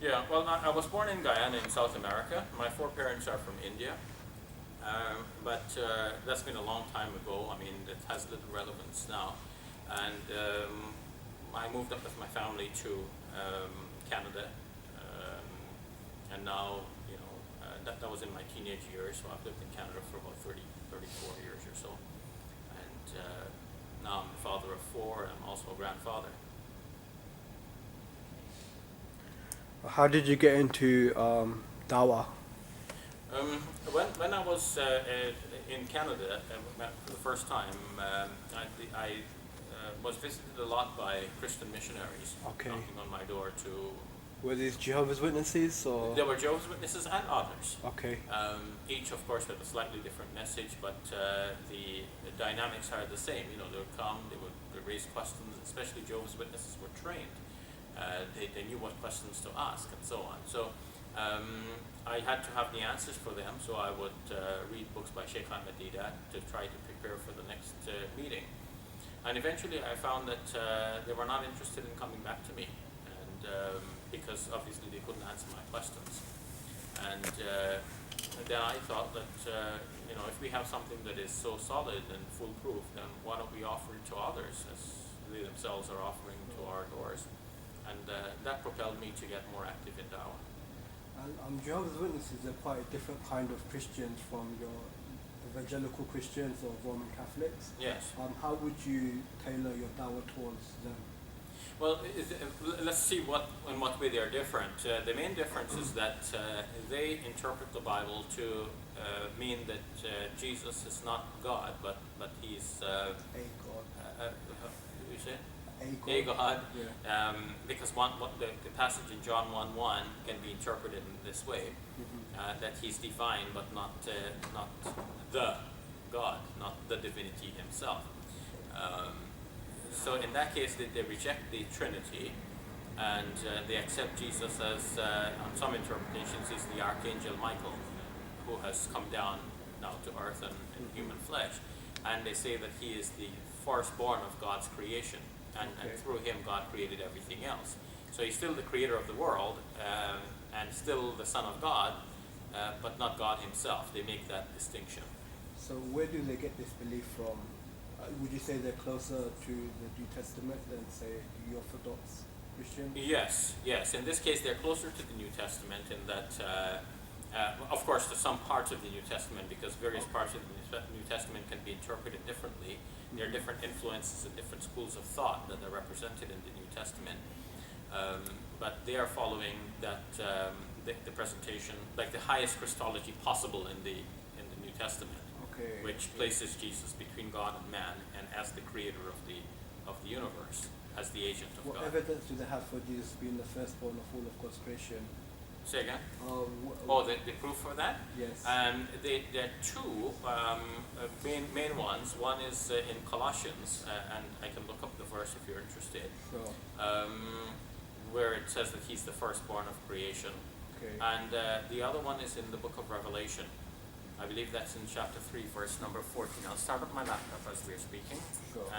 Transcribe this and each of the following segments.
Yeah, well, I was born in Guyana in South America. My foreparents are from India, but that's been a long time ago. I mean, it has little relevance now. And I moved up with my family to Canada, and now, that was in my teenage years, so I've lived in Canada for about 34 years or so. And now I'm the father of 4, and I'm also a grandfather. How did you get into Dawah? When I was in Canada for the first time, I was visited a lot by Christian missionaries Okay. knocking on my door to. Were these Jehovah's Witnesses or? There were Jehovah's Witnesses and others. Okay. Each, of course, had a slightly different message, but the dynamics are the same. They would come, they would raise questions, especially Jehovah's Witnesses were trained. They knew what questions to ask and so on. So I had to have the answers for them, so I would read books by Sheikh Ahmed Deedat to try to prepare for the next meeting. And eventually I found that they were not interested in coming back to me, and because obviously they couldn't answer my questions. And then I thought that if we have something that is so solid and foolproof, then why don't we offer it to others as they themselves are offering to our doors? And that propelled me to get more active in Dawah. And Jehovah's Witnesses are quite a different kind of Christians from your evangelical Christians or Roman Catholics. Yes. How would you tailor your Dawah towards them? Well, let's see in what way they are different. The main difference is that they interpret the Bible to mean that Jesus is not God, but he's A God. you say? A God, yeah. because the passage in John 1:1 can be interpreted in this way, that he's divine, but not the God, not the divinity himself. So in that case, they reject the Trinity, and they accept Jesus as, on some interpretations, he's the Archangel Michael, who has come down now to earth in human flesh, and they say that he is the firstborn of God's creation. And through him, God created everything else. So he's still the creator of the world, and still the Son of God, but not God himself. They make that distinction. So where do they get this belief from? Would you say they're closer to the New Testament than, say, the Orthodox Christian? Yes. In this case, they're closer to the New Testament in that, of course, to some parts of the New Testament, because various parts of the New Testament can be interpreted differently. There are different influences and different schools of thought that are represented in the New Testament, but they are following that the presentation, like the highest Christology possible in the New Testament, which places Jesus between God and man, and as the creator of the universe, as the agent of God. What evidence do they have for Jesus being the firstborn of all of God's creation? Say again? The proof for that? Yes. There are two main ones. One is in Colossians, and I can look up the verse if you're interested, where it says that he's the firstborn of creation. Okay. And the other one is in the book of Revelation. I believe that's in chapter 3, verse number 14. I'll start up my laptop as we're speaking,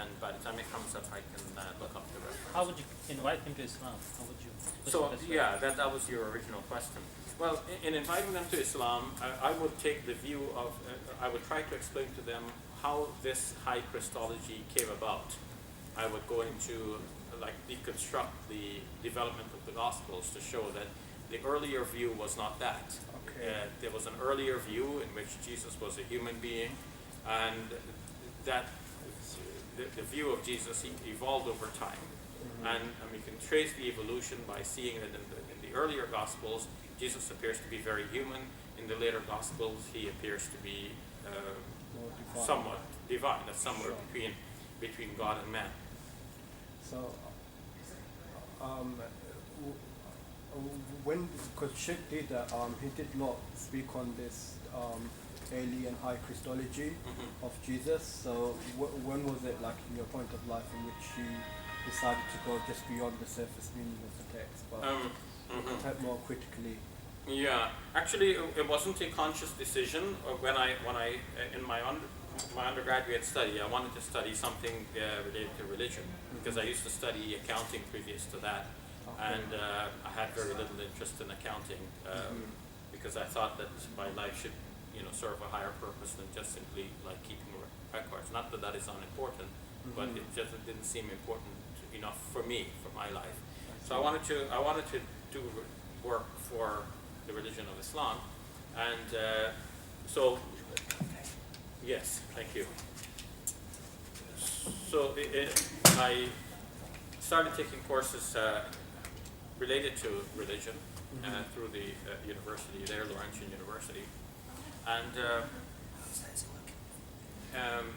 and by the time it comes up, I can look up the reference. How would you invite them to Islam? How would you? So that was your original question. Well, in inviting them to Islam, I would take the view of, I would try to explain to them how this high Christology came about. I would go into, deconstruct the development of the Gospels to show that the earlier view was not that. There was an earlier view in which Jesus was a human being, and that the view of Jesus evolved over time. And we can trace the evolution by seeing that in the earlier Gospels, Jesus appears to be very human. In the later Gospels, he appears to be somewhat divine, somewhere between God and man. So, because Sheikh did that, he did not speak on this alien high Christology of Jesus. So when was it, in your point of life, in which you decided to go just beyond the surface meaning of the text, but look at more critically? Yeah, actually, it wasn't a conscious decision. When I in my undergraduate study, I wanted to study something related to religion, because I used to study accounting previous to that. And I had very little interest in accounting because I thought that my life should, serve a higher purpose than just simply like keeping records. Not that that is unimportant, but it just didn't seem important enough for me, for my life. So I wanted to do work for the religion of Islam, and so yes, thank you. So I started taking courses related to religion through the university there, Laurentian University, and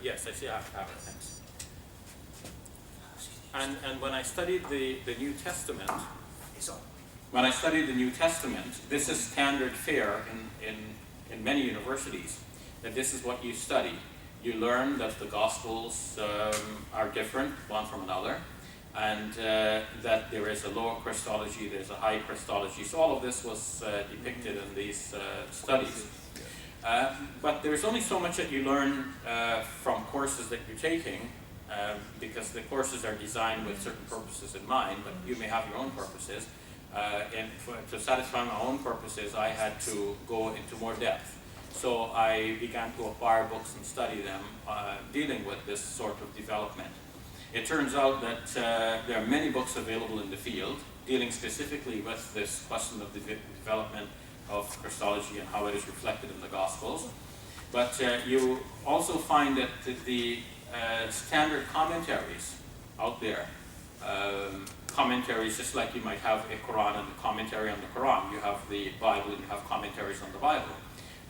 yes, I see I have it. Thanks. And when I studied the New Testament, this is standard fare in many universities. That this is what you study. You learn that the Gospels are different one from another, and that there is a lower Christology, there's a high Christology. So all of this was depicted in these studies. But there's only so much that you learn from courses that you're taking, because the courses are designed with certain purposes in mind, but you may have your own purposes. And to satisfy my own purposes, I had to go into more depth. So I began to acquire books and study them, dealing with this sort of development. It turns out that there are many books available in the field, dealing specifically with this question of the development of Christology and how it is reflected in the Gospels. But you also find that the standard commentaries out there, commentaries just like you might have a Quran and a commentary on the Quran. You have the Bible and you have commentaries on the Bible.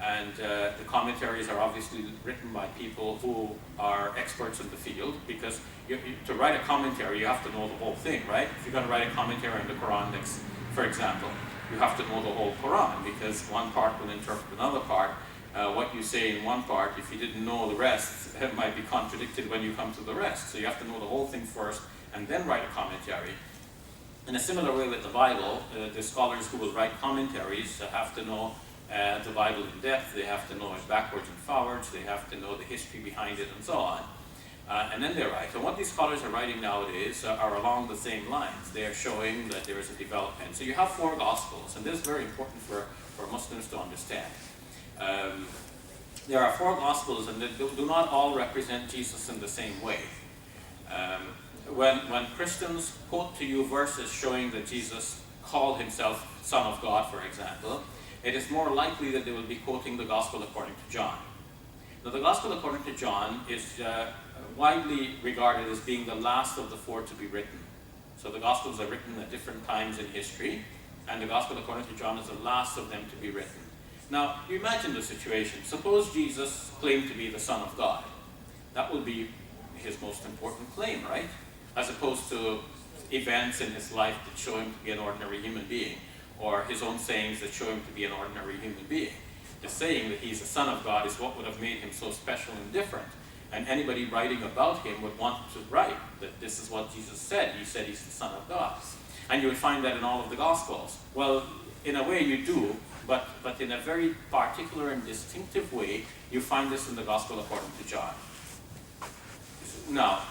And the commentaries are obviously written by people who are experts in the field, because to write a commentary, you have to know the whole thing, right? If you're going to write a commentary on the Quran, for example, you have to know the whole Quran, because one part will interpret another part. What you say in one part, if you didn't know the rest, it might be contradicted when you come to the rest. So you have to know the whole thing first, and then write a commentary. In a similar way with the Bible, the scholars who will write commentaries have to know the Bible in depth, they have to know it backwards and forwards, they have to know the history behind it, and so on. And then they write. And what these scholars are writing nowadays are along the same lines. They are showing that there is a development. So you have 4 Gospels, and this is very important for Muslims to understand. There are 4 Gospels, and they do not all represent Jesus in the same way. When Christians quote to you verses showing that Jesus called himself Son of God, for example, it is more likely that they will be quoting the Gospel according to John. Now, the Gospel according to John is widely regarded as being the last of the 4 to be written. So the Gospels are written at different times in history, and the Gospel according to John is the last of them to be written. Now, you imagine the situation. Suppose Jesus claimed to be the Son of God. That would be his most important claim, right? As opposed to events in his life that show him to be an ordinary human being, or his own sayings that show him to be an ordinary human being. The saying that he's the Son of God is what would have made him so special and different. And anybody writing about him would want to write that this is what Jesus said. He said he's the Son of God. And you would find that in all of the Gospels. Well, in a way you do, but in a very particular and distinctive way, you find this in the Gospel according to John. Now,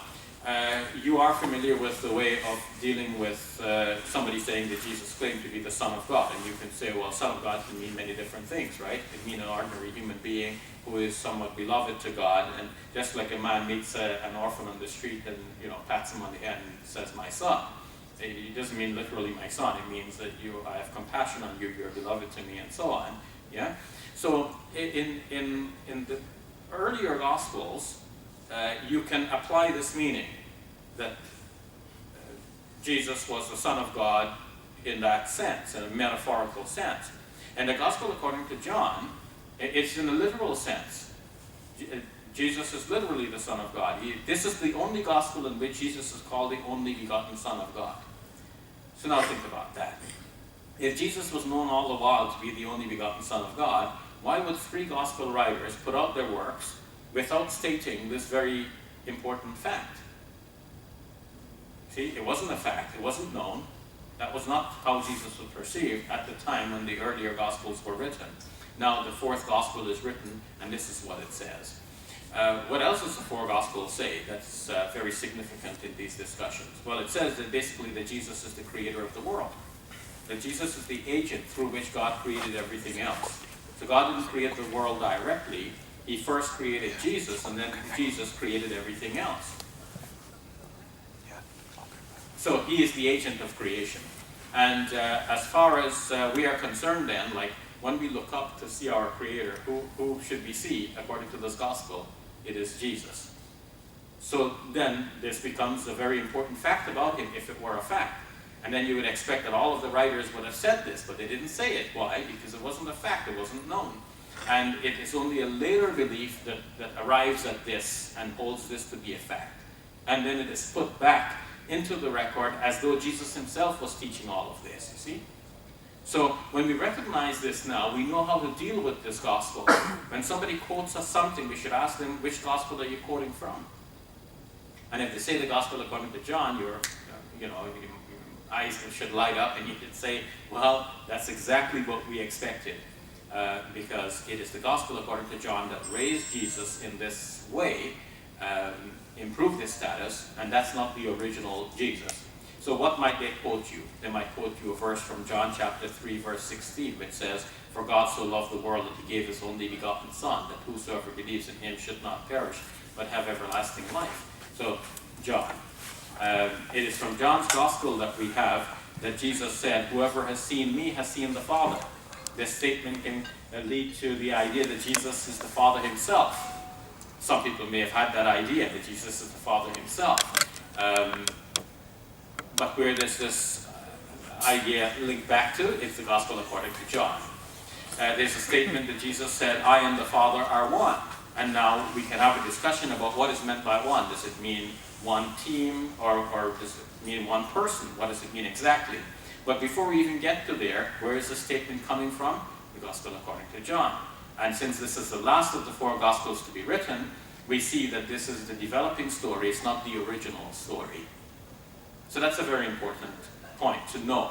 you are familiar with the way of dealing with somebody saying that Jesus claimed to be the Son of God. And you can say, well, Son of God can mean many different things, right? It can mean an ordinary human being who is somewhat beloved to God. And just like a man meets an orphan on the street and pats him on the head and says, my son. It doesn't mean literally my son. It means that I have compassion on you, you're beloved to me, and so on. Yeah? So in the earlier Gospels, you can apply this meaning, that Jesus was the Son of God in that sense, in a metaphorical sense. And the Gospel according to John, it's in a literal sense. Jesus is literally the Son of God. This is the only Gospel in which Jesus is called the only begotten Son of God. So now think about that. If Jesus was known all the while to be the only begotten Son of God, why would 3 Gospel writers put out their works without stating this very important fact? See, it wasn't a fact, it wasn't known. That was not how Jesus was perceived at the time when the earlier Gospels were written. Now the 4th Gospel is written, and this is what it says. What else does the 4 Gospels say that's very significant in these discussions? Well, it says that basically that Jesus is the creator of the world. that Jesus is the agent through which God created everything else. So God didn't create the world directly. He first created Jesus, and then Jesus created everything else. So he is the agent of creation. And as far as we are concerned then, like when we look up to see our Creator, who should we see according to this gospel? It is Jesus. So then this becomes a very important fact about him, if it were a fact. And then you would expect that all of the writers would have said this, but they didn't say it. Why? Because it wasn't a fact, it wasn't known. And it is only a later belief that arrives at this and holds this to be a fact. And then it is put back into the record as though Jesus himself was teaching all of this, you see? So when we recognize this now, we know how to deal with this gospel. When somebody quotes us something, we should ask them, which gospel are you quoting from? And if they say the gospel according to John, your eyes should light up and you could say, well, that's exactly what we expected. Because it is the gospel according to John that raised Jesus in this way, improved his status, and that's not the original Jesus. So what might they quote you? They might quote you a verse from John chapter 3, verse 16, which says, "For God so loved the world that he gave his only begotten Son, that whosoever believes in him should not perish, but have everlasting life." So, John. It is from John's gospel that we have that Jesus said, "Whoever has seen me has seen the Father." This statement can lead to the idea that Jesus is the Father himself. Some people may have had that idea, that Jesus is the Father himself. But where does this idea link back to? It's the gospel according to John. There's a statement that Jesus said, "I and the Father are one." And now we can have a discussion about what is meant by one. Does it mean one team, or does it mean one person? What does it mean exactly? But before we even get to there, where is the statement coming from? The gospel according to John. And since this is the last of the four gospels to be written, we see that this is the developing story, it's not the original story. So that's a very important point to know,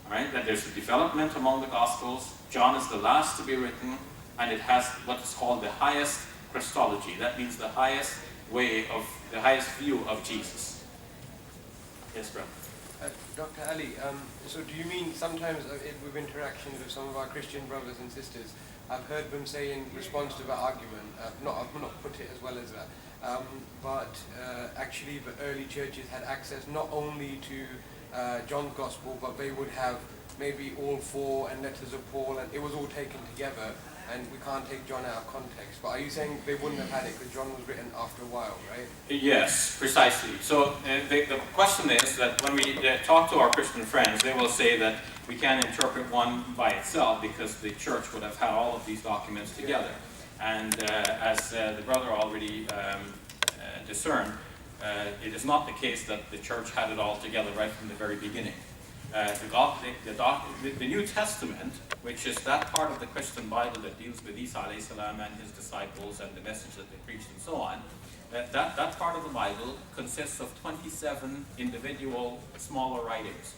all right? That there's a development among the gospels. John is the last to be written, and it has what is called the highest Christology. That means the highest view of Jesus. Yes, brother. Dr. Ali, so do you mean sometimes with interactions with some of our Christian brothers and sisters, I've heard them say in response to that argument, I've not put it as well as that, but actually the early churches had access not only to John's Gospel, but they would have maybe all four and letters of Paul, and it was all taken together, and we can't take John out of context. But are you saying they wouldn't have had it because John was written after a while, right? Yes, precisely. So the question is that when we talk to our Christian friends, they will say that we can't interpret one by itself because the church would have had all of these documents together. And as the brother already discerned, it is not the case that the church had it all together right from the very beginning. The New Testament, which is that part of the Christian Bible that deals with Isa alayhi salam and his disciples and the message that they preached and so on, that part of the Bible consists of 27 individual smaller writings.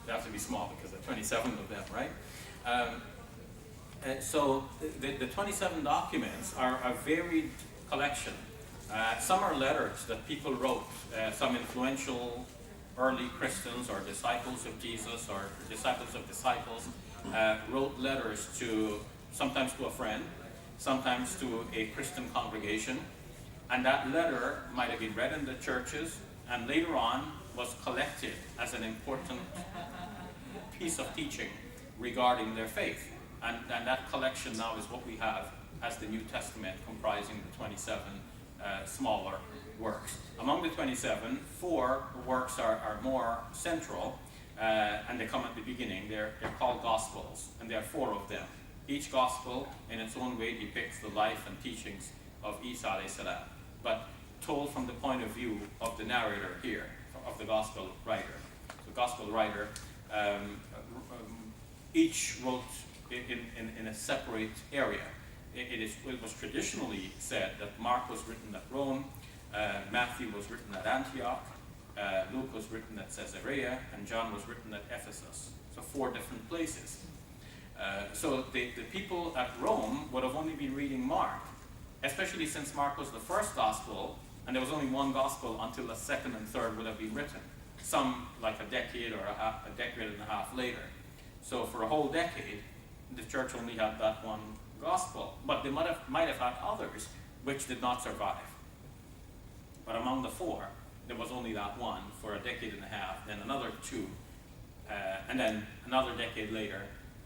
They have to be small because there are 27 of them, right? So the 27 documents are a varied collection. Some are letters that people wrote, some influential early Christians or disciples of Jesus or disciples of disciples wrote letters sometimes to a friend, sometimes to a Christian congregation, and that letter might have been read in the churches and later on was collected as an important piece of teaching regarding their faith. And that collection now is what we have as the New Testament, comprising the 27 smaller works. Among the 27, 4 works are more central, and they come at the beginning. They're called Gospels, and there are 4 of them. Each Gospel, in its own way, depicts the life and teachings of Isa alayhi salam, but told from the point of view of the narrator here, of the Gospel writer. The Gospel writer, each wrote in a separate area. It was traditionally said that Mark was written at Rome, Matthew was written at Antioch, Luke was written at Caesarea, and John was written at Ephesus. So 4 different places. So the people at Rome would have only been reading Mark, especially since Mark was the first gospel, and there was only one gospel until the second and third would have been written. some like a decade or a decade and a half later. So for a whole decade, the church only had that one gospel, but they might have had others which did not survive. But among the four, there was only that one for a decade and a half, then another two, and then another decade later,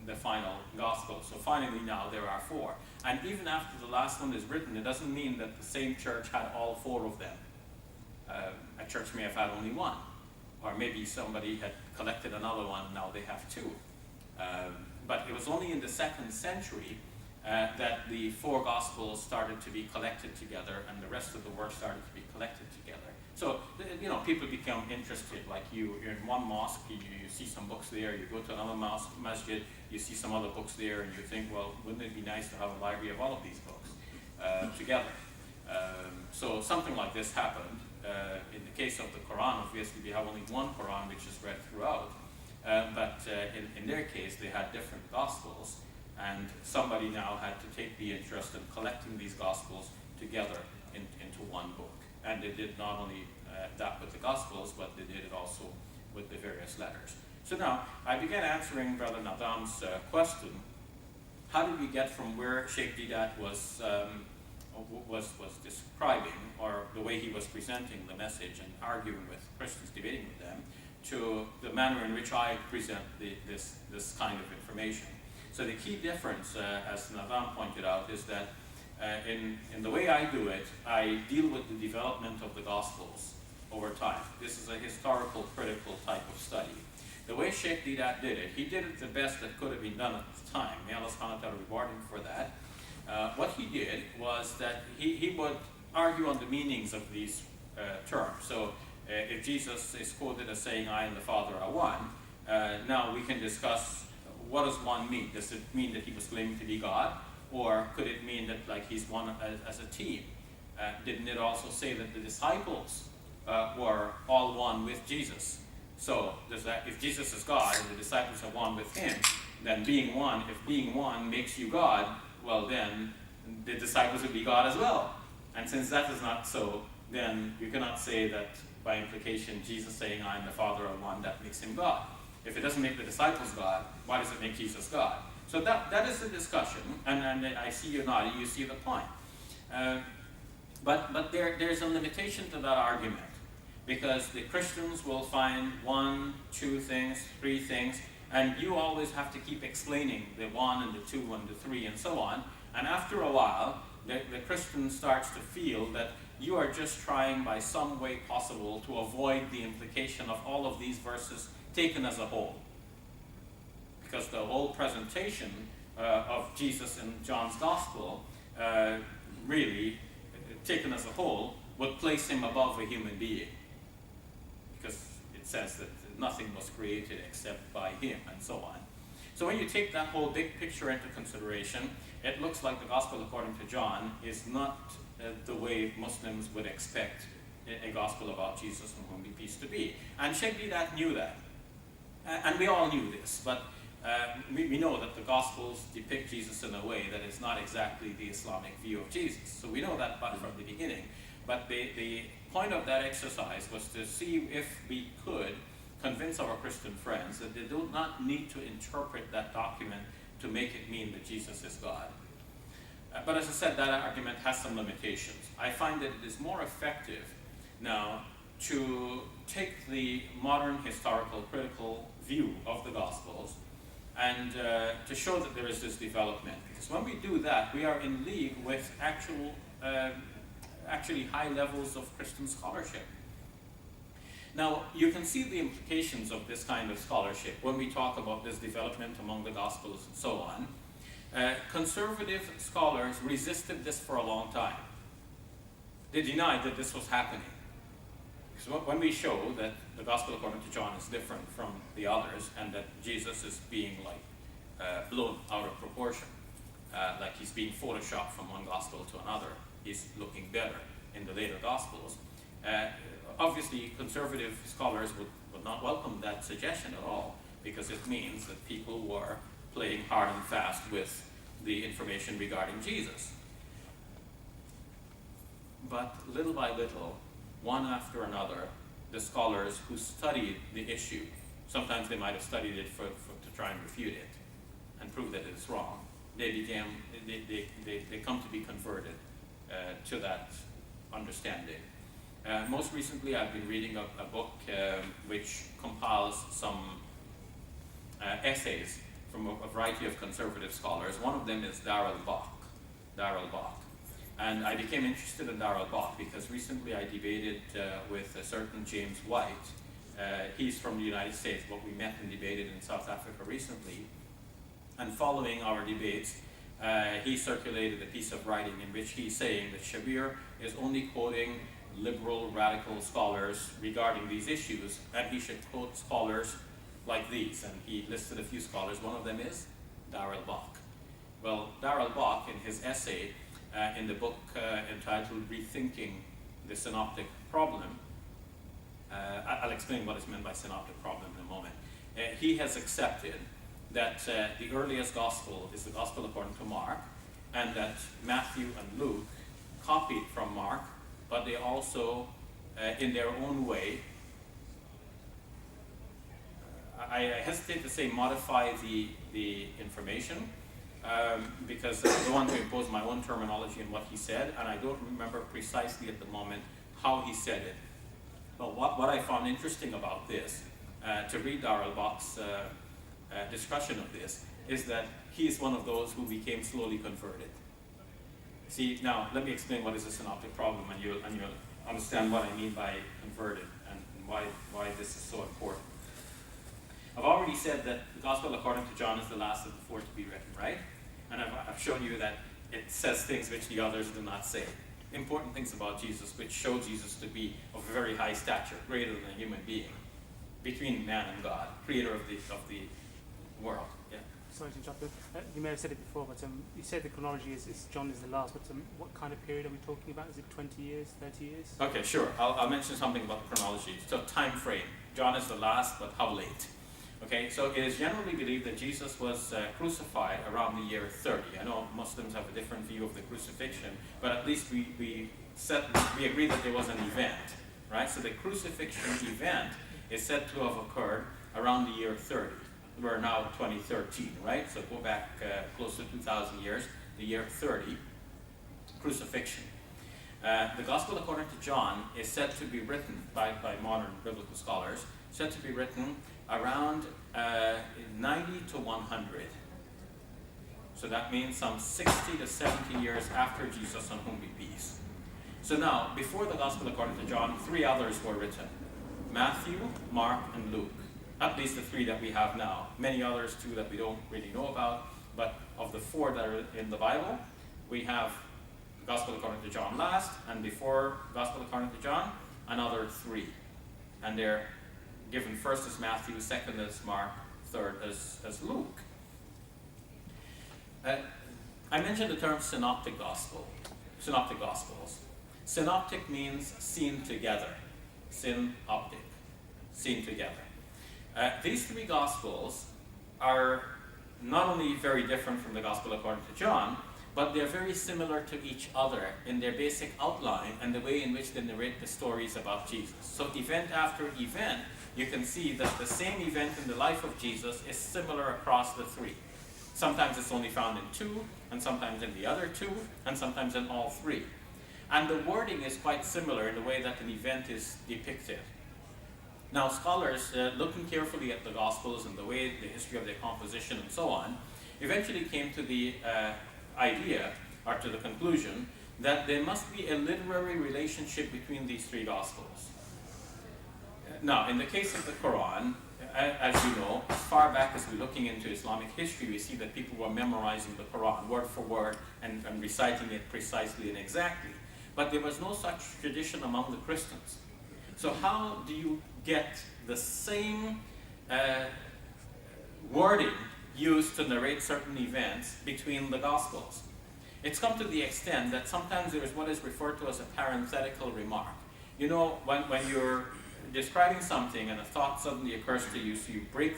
the final gospel. So finally now there are four. And even after the last one is written, it doesn't mean that the same church had all four of them. A church may have had only one, or maybe somebody had collected another one, now they have two. But it was only in the 2nd century that the four gospels started to be collected together, and the rest of the work started to be collected together. So, people become interested. Like you're in one mosque, you see some books there, you go to another masjid, you see some other books there, and you think, well, wouldn't it be nice to have a library of all of these books together? So something like this happened. In the case of the Quran, obviously, we have only one Quran which is read throughout. But in their case, they had different gospels, and somebody now had to take the interest in collecting these gospels together into one book. And they did not only that with the gospels, but they did it also with the various letters. So now, I began answering Brother Nadam's question. How did we get from where Sheikh Didat was describing, or the way he was presenting the message and arguing with Christians, debating with them, to the manner in which I present this kind of information? So the key difference, as Nadam pointed out, is that in the way I do it, I deal with the development of the Gospels over time. This is a historical, critical type of study. The way Sheikh Didat did it, he did it the best that could have been done at the time. May Allah subhanahu wa ta'ala reward him for that. What he did was that he would argue on the meanings of these terms. So if Jesus is quoted as saying, I and the Father are one, now we can discuss, what does one mean? Does it mean that he was claiming to be God? Or could it mean that like he's one as a team? Didn't it also say that the disciples were all one with Jesus? So does that, if Jesus is God and the disciples are one with him, then being one, if being one makes you God, well then the disciples would be God as well. And since that is not so, then you cannot say that by implication Jesus saying I and the Father are one, that makes him God. If it doesn't make the disciples God, why does it make Jesus God? So that is the discussion, and I see you nodding, you see the point. But there's a limitation to that argument, because the Christians will find 1, 2 things, 3 things, and you always have to keep explaining the 1 and the 2 and the 3 and so on. And after a while, the Christian starts to feel that you are just trying by some way possible to avoid the implication of all of these verses taken as a whole. Because the whole presentation of Jesus in John's Gospel, really, taken as a whole, would place him above a human being. Because it says that nothing was created except by him, and so on. So when you take that whole big picture into consideration, it looks like the Gospel according to John is not the way Muslims would expect a Gospel about Jesus, from whom be peace to be. And Sheikh Didat knew that. And we all knew this, but we know that the Gospels depict Jesus in a way that is not exactly the Islamic view of Jesus. So we know that from the beginning. But the point of that exercise was to see if we could convince our Christian friends that they do not need to interpret that document to make it mean that Jesus is God. But as I said, that argument has some limitations. I find that it is more effective now to take the modern historical critical view of the Gospels and to show that there is this development. Because when we do that, we are in league with actually high levels of Christian scholarship. Now, you can see the implications of this kind of scholarship when we talk about this development among the Gospels and so on. Conservative scholars resisted this for a long time. They denied that this was happening. Because when we show that the Gospel according to John is different from the others, and that Jesus is being blown out of proportion, like he's being photoshopped from one Gospel to another, he's looking better in the later Gospels, obviously conservative scholars would not welcome that suggestion at all, because it means that people were playing hard and fast with the information regarding Jesus. But little by little, one after another, the scholars who studied the issue. Sometimes they might have studied it to try and refute it and prove that it's wrong. They come to be converted to that understanding. Most recently, I've been reading a book which compiles some essays from a variety of conservative scholars. One of them is Darrell Bock. And I became interested in Darrell Bock because recently I debated with a certain James White. He's from the United States, but we met and debated in South Africa recently. And following our debates, he circulated a piece of writing in which he's saying that Shabir is only quoting liberal radical scholars regarding these issues, and he should quote scholars like these. And he listed a few scholars. One of them is Darrell Bock. Well, Darrell Bock, in his essay in the book entitled Rethinking the Synoptic Problem, I'll explain what is meant by synoptic problem in a moment. He has accepted that the earliest gospel is the gospel according to Mark, and that Matthew and Luke copied from Mark, but they also, in their own way, I hesitate to say modify the information, because I don't want to impose my own terminology in what he said, and I don't remember precisely at the moment how he said it. But what I found interesting about this, to read Darrell Bock's discussion of this, is that he is one of those who became slowly converted. See, now let me explain what is a synoptic problem, and you'll understand what I mean by converted and why this is so important. I've already said that the Gospel according to John is the last of the four to be written, right? And I've shown you that it says things which the others do not say. Important things about Jesus, which show Jesus to be of very high stature, greater than a human being, between man and God, creator of the world. Yeah. Sorry to interrupt you. You may have said it before, but you said the chronology is John is the last, but what kind of period are we talking about? Is it 20 years, 30 years? Okay, sure. I'll mention something about the chronology. So time frame. John is the last, but how late? Okay, so it is generally believed that Jesus was crucified around the year 30. I know Muslims have a different view of the crucifixion, but at least we agree that there was an event, right? So the crucifixion event is said to have occurred around the year 30. We're now 2013, right? So go back close to 2,000 years, the year 30, crucifixion. The Gospel according to John is said to be written by modern biblical scholars, said to be written around 90 to 100. So that means some 60 to 70 years after Jesus, on whom be peace. So now, before the Gospel according to John, three others were written: Matthew, Mark, and Luke. At least the three that we have now. Many others too that we don't really know about, but of the four that are in the Bible, we have the Gospel according to John last, and before Gospel according to John, another three. And they're given first as Matthew, second as Mark, third as Luke. I mentioned the term synoptic gospels. Synoptic means seen together. Synoptic, seen together. These three gospels are not only very different from the Gospel according to John, but they're very similar to each other in their basic outline and the way in which they narrate the stories about Jesus. So event after event, you can see that the same event in the life of Jesus is similar across the three. Sometimes it's only found in two, and sometimes in the other two, and sometimes in all three. And the wording is quite similar in the way that an event is depicted. Now, scholars, looking carefully at the Gospels and the history of their composition and so on, eventually came to the idea, or to the conclusion, that there must be a literary relationship between these three Gospels. Now, in the case of the Quran, as you know, as far back as we're looking into Islamic history, we see that people were memorizing the Quran word for word and reciting it precisely and exactly. But there was no such tradition among the Christians. So how do you get the same wording used to narrate certain events between the Gospels? It's come to the extent that sometimes there is what is referred to as a parenthetical remark. You know, when you're describing something and a thought suddenly occurs to you, so you break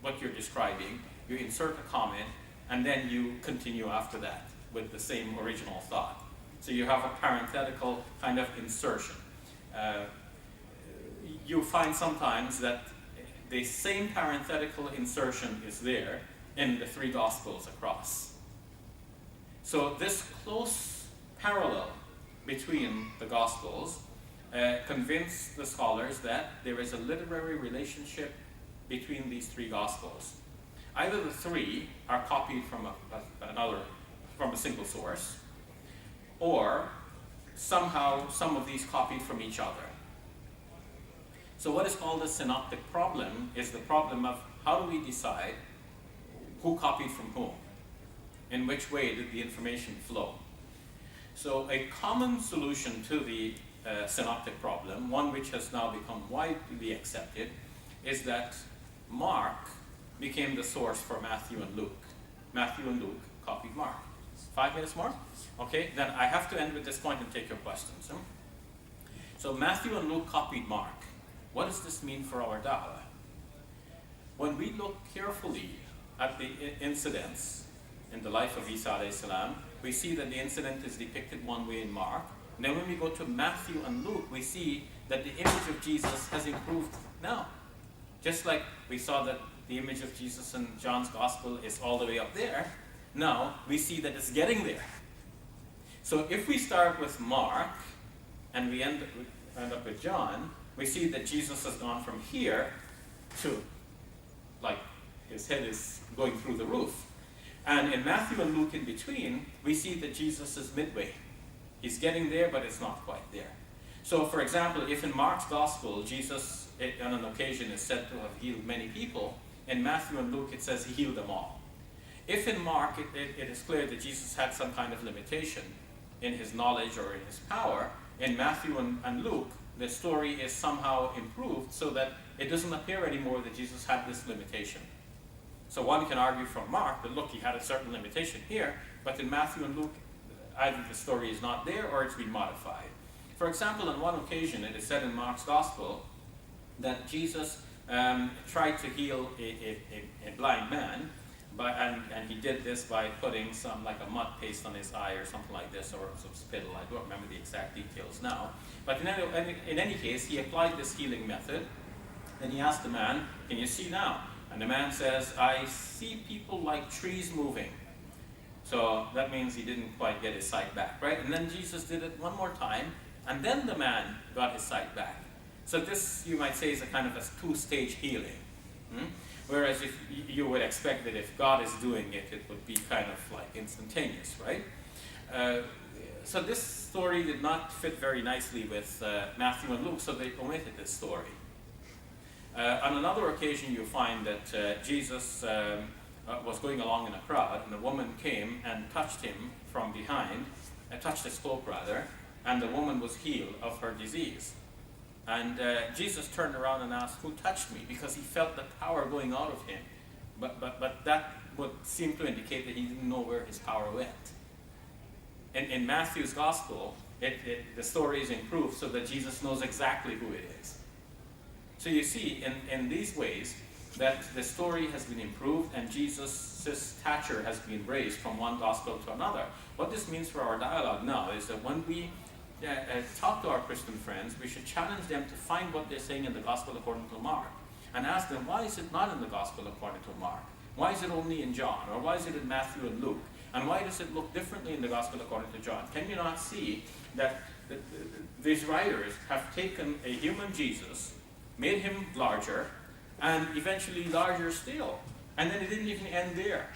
what you're describing, you insert a comment, and then you continue after that with the same original thought. So you have a parenthetical kind of insertion. you find sometimes that the same parenthetical insertion is there in the three Gospels across. So this close parallel between the Gospels convinced the scholars that there is a literary relationship between these three Gospels. Either the three are copied from a single source, or somehow some of these copied from each other. So what is called the synoptic problem is the problem of how do we decide who copied from whom? In which way did the information flow? So a common solution to the synoptic problem, one which has now become widely accepted, is that Mark became the source for Matthew and Luke. Matthew and Luke copied Mark. 5 minutes more? Okay, then I have to end with this point and take your questions. So Matthew and Luke copied Mark. What does this mean for our Dawah? When we look carefully at the incidents in the life of Isa alayhi salam, we see that the incident is depicted one way in Mark. And then when we go to Matthew and Luke, we see that the image of Jesus has improved now. Just like we saw that the image of Jesus in John's Gospel is all the way up there, now we see that it's getting there. So if we start with Mark and we end up with John, we see that Jesus has gone from here to, like, his head is going through the roof. And in Matthew and Luke in between, we see that Jesus is midway. He's getting there, but it's not quite there. So, for example, if in Mark's Gospel, Jesus on an occasion is said to have healed many people, in Matthew and Luke it says he healed them all. If in Mark it is clear that Jesus had some kind of limitation in his knowledge or in his power, in Matthew and Luke, the story is somehow improved so that it doesn't appear anymore that Jesus had this limitation. So one can argue from Mark that, look, he had a certain limitation here, but in Matthew and Luke, either the story is not there or it's been modified. For example, on one occasion, it is said in Mark's Gospel that Jesus tried to heal a blind man, and he did this by putting some, like a mud paste on his eye or something like this, or some spittle. I don't remember the exact details now. But in any case, he applied this healing method, and he asked the man, "Can you see now?" And the man says, "I see people like trees moving." So that means he didn't quite get his sight back, right? And then Jesus did it one more time, and then the man got his sight back. So this, you might say, is a kind of a two-stage healing. Whereas if you would expect that if God is doing it, it would be kind of like instantaneous, right? So this story did not fit very nicely with Matthew and Luke, so they omitted this story. On another occasion, you find that Jesus was going along in a crowd, and a woman came and touched him from behind, touched his cloak rather, and the woman was healed of her disease. And Jesus turned around and asked, "Who touched me?" Because he felt the power going out of him. But that would seem to indicate that he didn't know where his power went. In Matthew's Gospel, the story is improved so that Jesus knows exactly who it is. So you see, in these ways, that the story has been improved and Jesus' stature has been raised from one Gospel to another. What this means for our dialogue now is that when we talk to our Christian friends, we should challenge them to find what they're saying in the Gospel according to Mark and ask them, why is it not in the Gospel according to Mark? Why is it only in John? Or why is it in Matthew and Luke? And why does it look differently in the Gospel according to John? Can you not see that these writers have taken a human Jesus, made him larger, and eventually larger still? And then it didn't even end there.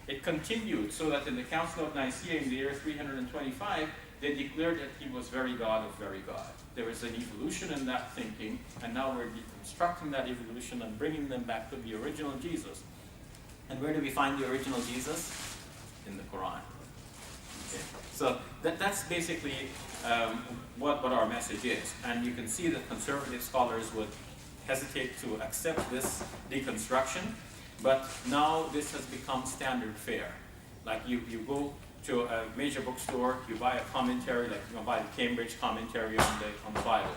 It continued so that in the Council of Nicaea in the year 325, they declared that he was very God of very God. There was an evolution in that thinking, and now we're deconstructing that evolution and bringing them back to the original Jesus. And where do we find the original Jesus? In the Quran. Okay. So that's basically what our message is. And you can see that conservative scholars would hesitate to accept this deconstruction, but now this has become standard fare. Like you go to a major bookstore, you buy a commentary, like you buy the Cambridge commentary on the Bible,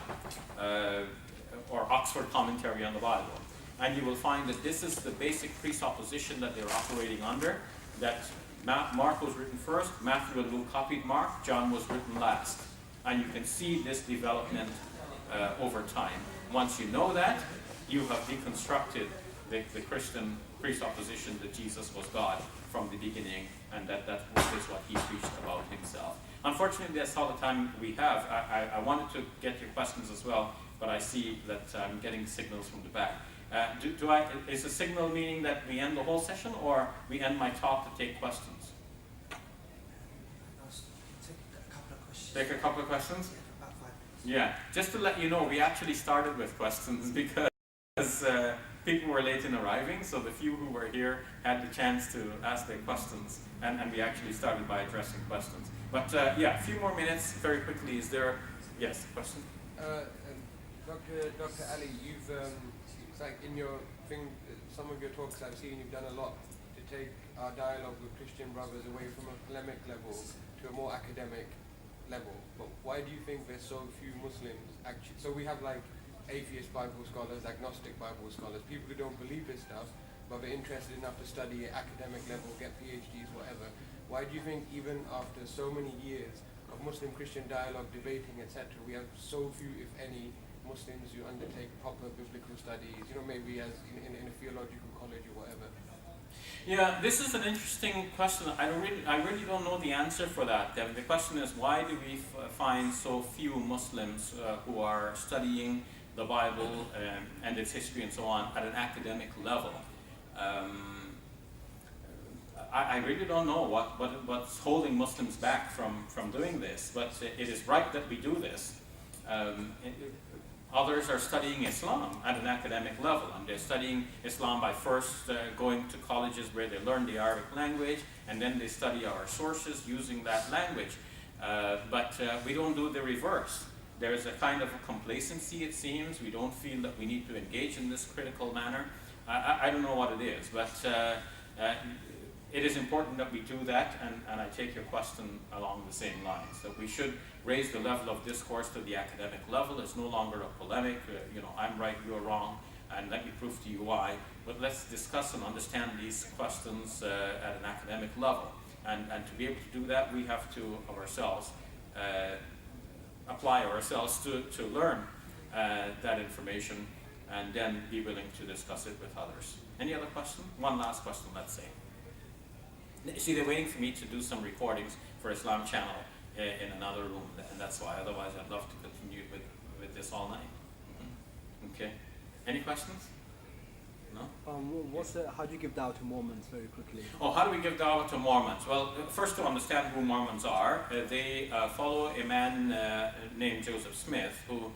or Oxford commentary on the Bible, and you will find that this is the basic presupposition that they're operating under, that Mark was written first, Matthew and Luke copied Mark, John was written last. And you can see this development over time. Once you know that, you have deconstructed the Christian presupposition that Jesus was God from the beginning, and that is what he preached about himself. Unfortunately, that's all the time we have. I wanted to get your questions as well, but I see that I'm getting signals from the back. Is the signal meaning that we end the whole session, or we end my talk to take questions? Take a couple of questions? Yeah, about 5 minutes. Yeah, just to let you know, we actually started with questions because people were late in arriving, so the few who were here had the chance to ask their questions, and we actually started by addressing questions. But yeah, a few more minutes, very quickly. Is there, yes, a question? Dr. Ali, you've, it's like in your thing, some of your talks I've seen you've done a lot to take our dialogue with Christian brothers away from a polemic level to a more academic level. But why do you think there's so few Muslims actually? So we have like atheist Bible scholars, agnostic Bible scholars, people who don't believe this stuff, but they're interested enough to study at academic level, get PhDs, whatever. Why do you think even after so many years of Muslim-Christian dialogue, debating, etc., we have so few, if any, Muslims who undertake proper biblical studies, maybe as in a theological college or whatever? Yeah, this is an interesting question. I really don't know the answer for that. The question is, why do we find so few Muslims who are studying the Bible and its history and so on at an academic level? I really don't know what's holding Muslims back from doing this, but it is right that we do this. Others are studying Islam at an academic level, and they're studying Islam by first going to colleges where they learn the Arabic language, and then they study our sources using that language. But we don't do the reverse. There is a kind of a complacency, it seems. We don't feel that we need to engage in this critical manner. I don't know what it is, but it is important that we do that, and I take your question along the same lines, that we should raise the level of discourse to the academic level. It's no longer a polemic, I'm right, you're wrong, and let me prove to you why. But let's discuss and understand these questions at an academic level. And to be able to do that, we have to ourselves apply ourselves to learn that information, and then be willing to discuss it with others. Any other question? One last question, let's say. See, they're waiting for me to do some recordings for Islam Channel in another room, and that's why. Otherwise, I'd love to continue with this all night. Okay. Any questions? No? How do you give dawah to Mormons, very quickly? Oh, how do we give dawah to Mormons? Well, first to understand who Mormons are, they follow a man named Joseph Smith, who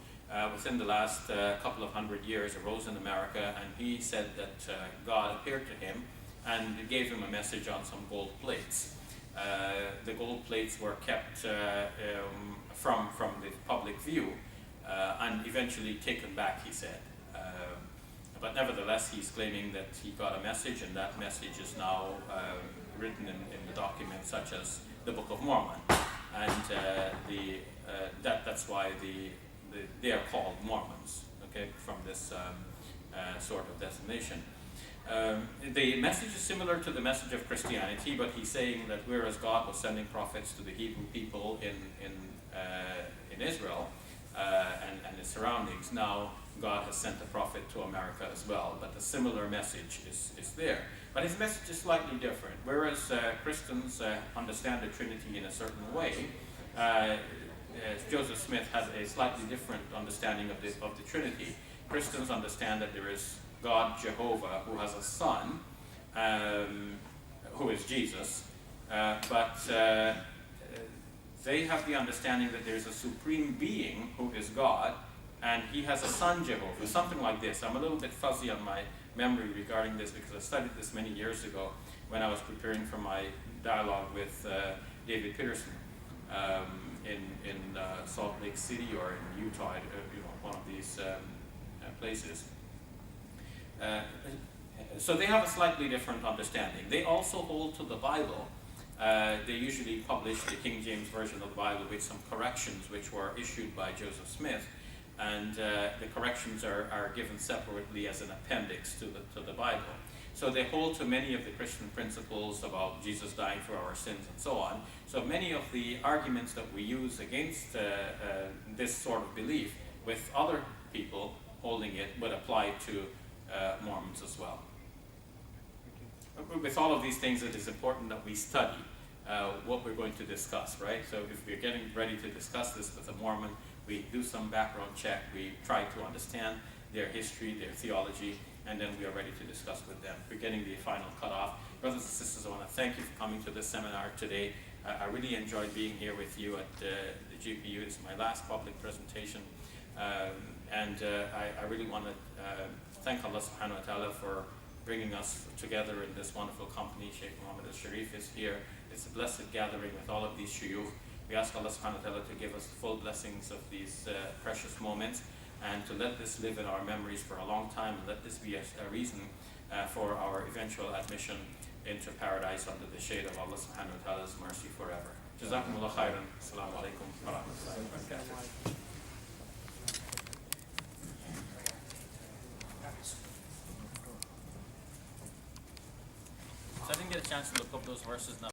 within the last couple of hundred years arose in America, and he said that God appeared to him and gave him a message on some gold plates. The gold plates were kept from the public view and eventually taken back, he said. But nevertheless, he's claiming that he got a message, and that message is now written in the documents such as the Book of Mormon. And that's why they are called Mormons, okay, from this sort of designation. The message is similar to the message of Christianity, but he's saying that whereas God was sending prophets to the Hebrew people in Israel and its surroundings, now God has sent a prophet to America as well, but a similar message is there. But his message is slightly different. Whereas Christians understand the Trinity in a certain way, Joseph Smith has a slightly different understanding of the Trinity. Christians understand that there is God, Jehovah, who has a son, who is Jesus, but they have the understanding that there's a supreme being who is God, and he has a son, Jehovah, something like this. I'm a little bit fuzzy on my memory regarding this because I studied this many years ago when I was preparing for my dialogue with David Peterson in Salt Lake City or in Utah, one of these places. So they have a slightly different understanding. They also hold to the Bible. They usually publish the King James Version of the Bible with some corrections which were issued by Joseph Smith, and the corrections are given separately as an appendix to the Bible. So they hold to many of the Christian principles about Jesus dying for our sins and so on. So many of the arguments that we use against this sort of belief with other people holding it would apply to Mormons as well. With all of these things, it is important that we study what we're going to discuss, right? So if we're getting ready to discuss this with a Mormon, we do some background check, we try to understand their history, their theology, and then we are ready to discuss with them. We're getting the final cutoff. Brothers and sisters, I want to thank you for coming to this seminar today. I really enjoyed being here with you at the GPU. It's my last public presentation. I really want to thank Allah subhanahu wa ta'ala for bringing us together in this wonderful company. Sheikh Muhammad al-Sharif is here. It's a blessed gathering with all of these shuyukh. We ask Allah subhanahu wa ta'ala to give us full blessings of these precious moments, and to let this live in our memories for a long time, and let this be a reason for our eventual admission into paradise under the shade of Allah subhanahu wa ta'ala's mercy forever. Jazakumullah khairan. Assalamu alaikum wa rahmatullahi wa barakatuh. So I didn't get a chance to look up those verses now.